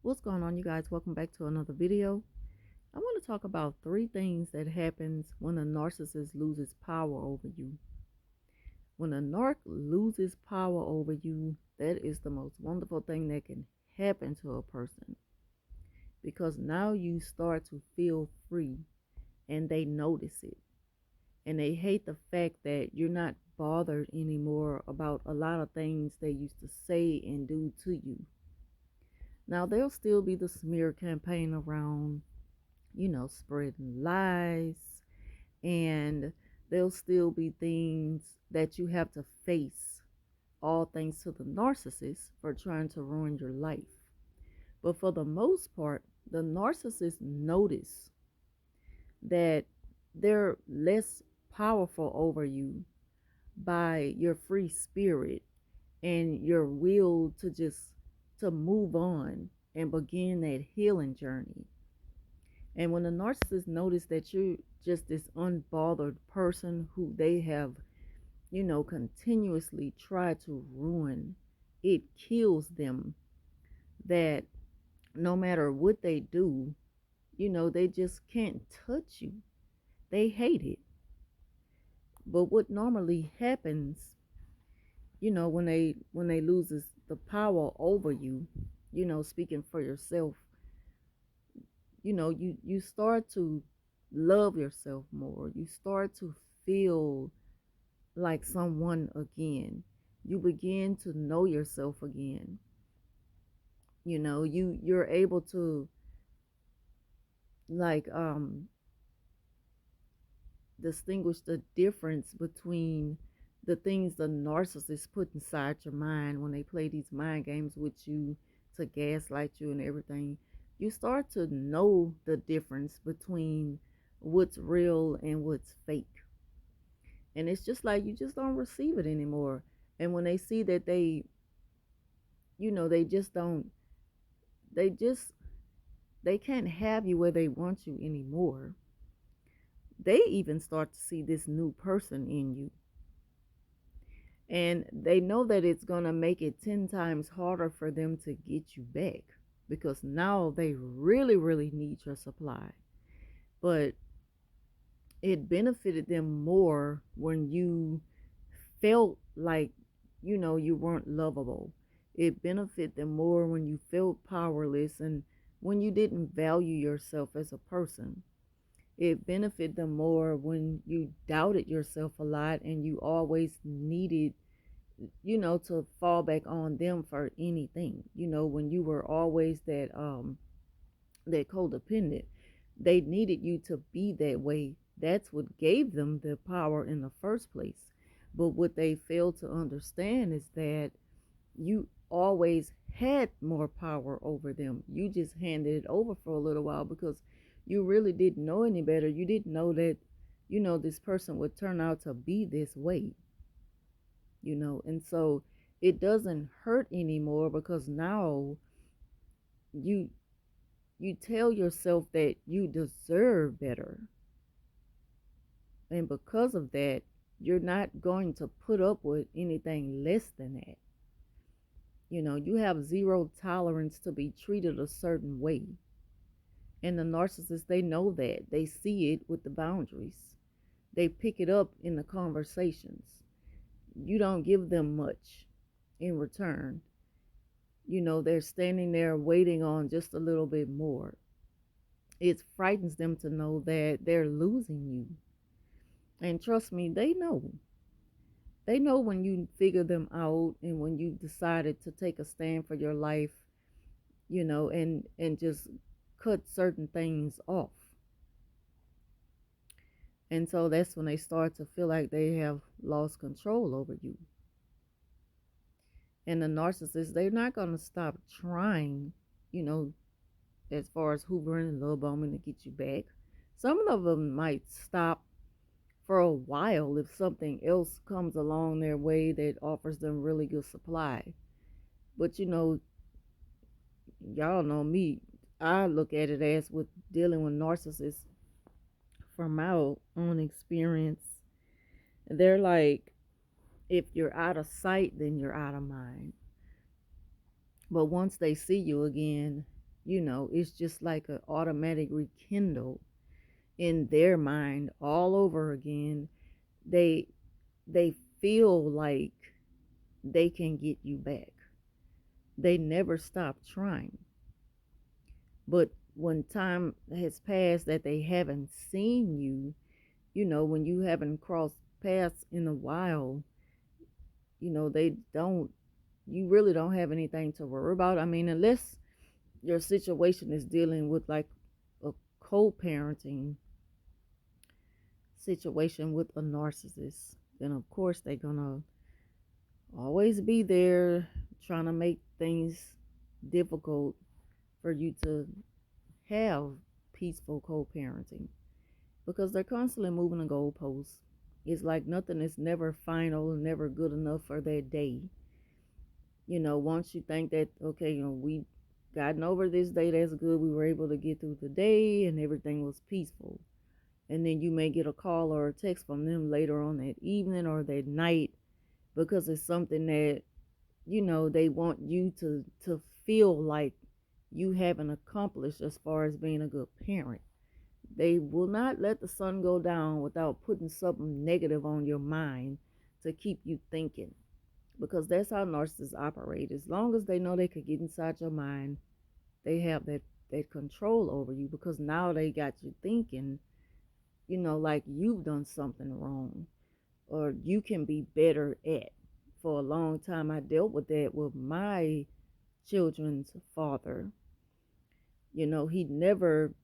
What's going on, you guys? Welcome back to another video. I want to talk about three things that happens when a narcissist loses power over you. When a narc loses power over you, that is the most wonderful thing that can happen to a person, because now you start to feel free and they notice it, and they hate the fact that you're not bothered anymore about a lot of things they used to say and do to you. Now, there'll still be the smear campaign around, spreading lies, and there'll still be things that you have to face, all thanks to the narcissist for trying to ruin your life. But for the most part, the narcissist notice that they're less powerful over you by your free spirit and your will to move on and begin that healing journey. And when the narcissist notice that you're just this unbothered person who they have, continuously tried to ruin, it kills them that no matter what they do, they just can't touch you. They hate it. But what normally happens, when they loses the power over you, speaking for yourself, you start to love yourself more. You start to feel like someone again. You begin to know yourself again. You're able to, like, distinguish the difference between the things the narcissist put inside your mind when they play these mind games with you to gaslight you and everything. You start to know the difference between what's real and what's fake. And it's just like you just don't receive it anymore. And when they see that they just don't, they just, they can't have you where they want you anymore. They even start to see this new person in you. And they know that it's going to make it 10 times harder for them to get you back, because now they really, really need your supply. But it benefited them more when you felt like, you weren't lovable. It benefited them more when you felt powerless and when you didn't value yourself as a person. It benefited them more when you doubted yourself a lot and you always needed, to fall back on them for anything. When you were always that codependent, they needed you to be that way. That's what gave them the power in the first place. But what they fail to understand is that you always had more power over them. You just handed it over for a little while because you really didn't know any better. You didn't know that, this person would turn out to be this way, and so it doesn't hurt anymore because now you you tell yourself that you deserve better. And because of that, you're not going to put up with anything less than that. You have zero tolerance to be treated a certain way. And the narcissists, they know that. They see it with the boundaries. They pick it up in the conversations. You don't give them much in return. They're standing there waiting on just a little bit more. It frightens them to know that they're losing you. And trust me, they know. They know when you figure them out and when you decided to take a stand for your life, and just cut certain things off. And so that's when they start to feel like they have lost control over you. And the narcissists, they're not going to stop trying, you know, as far as hoovering and love bombing to get you back. Some of them might stop for a while if something else comes along their way that offers them really good supply. But y'all know me. I look at it as with dealing with narcissists from my own experience. They're like, if you're out of sight, then you're out of mind. But once they see you again, It's just like an automatic rekindle in their mind all over again. They they feel like they can get you back. They never stop trying. But when time has passed that they haven't seen you, when you haven't crossed paths in a while, they don't, you really don't have anything to worry about. I mean, unless your situation is dealing with like a co-parenting situation with a narcissist, then of course they're gonna always be there trying to make things difficult for you to have peaceful co-parenting, because they're constantly moving the goalposts. It's like nothing is never final, never good enough for that day. Once you think that, okay, we gotten over this day, that's good, we were able to get through the day and everything was peaceful. And then you may get a call or a text from them later on that evening or that night, because it's something that, they want you to feel like you haven't accomplished as far as being a good parent. They will not let the sun go down without putting something negative on your mind to keep you thinking, because that's how narcissists operate. As long as they know they could get inside your mind, they have that control over you, because now they got you thinking, like you've done something wrong or you can be better at. For a long time, I dealt with that with my children's father. He never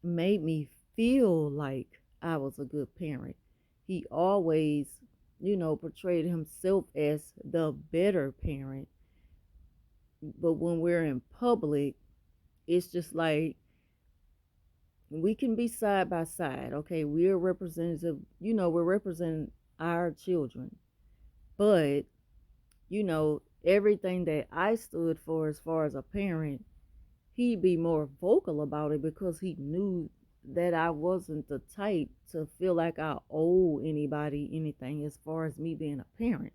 made me feel like I was a good parent. He always, portrayed himself as the better parent. But when we're in public, it's just like we can be side by side. Okay, we're representative, we're representing our children. But, everything that I stood for as far as a parent, he'd be more vocal about it because he knew that I wasn't the type to feel like I owe anybody anything as far as me being a parent.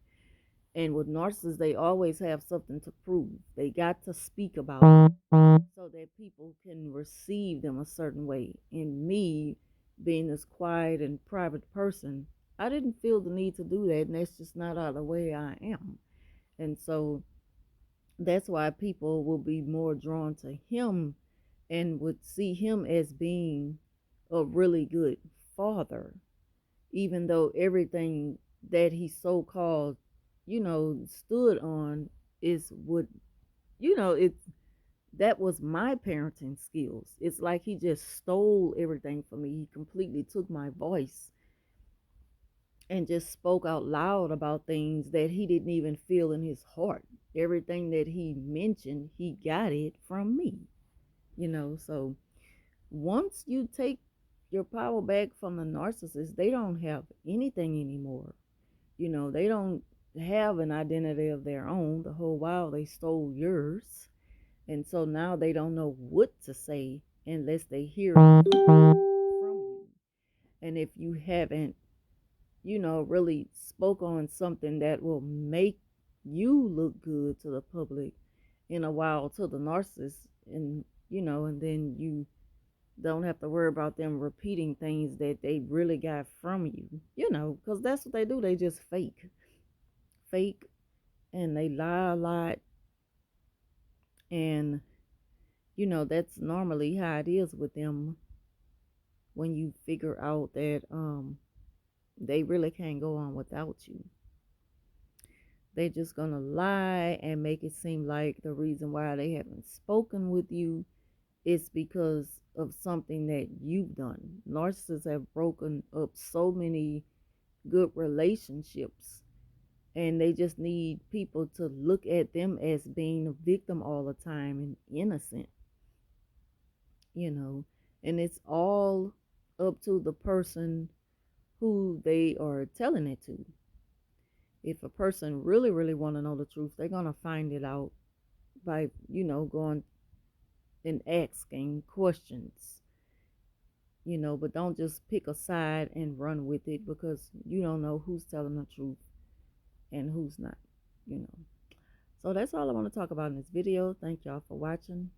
And with narcissists, they always have something to prove. They got to speak about it so that people can receive them a certain way. And me, being this quiet and private person, I didn't feel the need to do that. And that's just not out of the way I am. And so that's why people will be more drawn to him and would see him as being a really good father, even though everything that he so called, stood on is what, it that was my parenting skills. It's like he just stole everything from me. He completely took my voice and just spoke out loud about things that he didn't even feel in his heart. Everything that he mentioned, he got it from me, So once you take your power back from the narcissist, they don't have anything anymore. They don't have an identity of their own. The whole while they stole yours. And so now they don't know what to say unless they hear it from you. And if you haven't, really spoke on something that will make you look good to the public in a while to the narcissist, and then you don't have to worry about them repeating things that they really got from you, because that's what they do. They just fake, and they lie a lot. And, that's normally how it is with them when you figure out that they really can't go on without you. They're just gonna lie and make it seem like the reason why they haven't spoken with you is because of something that you've done. Narcissists have broken up so many good relationships, and they just need people to look at them as being a victim all the time and innocent, you know. And it's all up to the person who they are telling it to. If a person really, really want to know the truth, they're going to find it out by, going and asking questions, but don't just pick a side and run with it, because you don't know who's telling the truth and who's not, you know. So that's all I want to talk about in this video. Thank y'all for watching.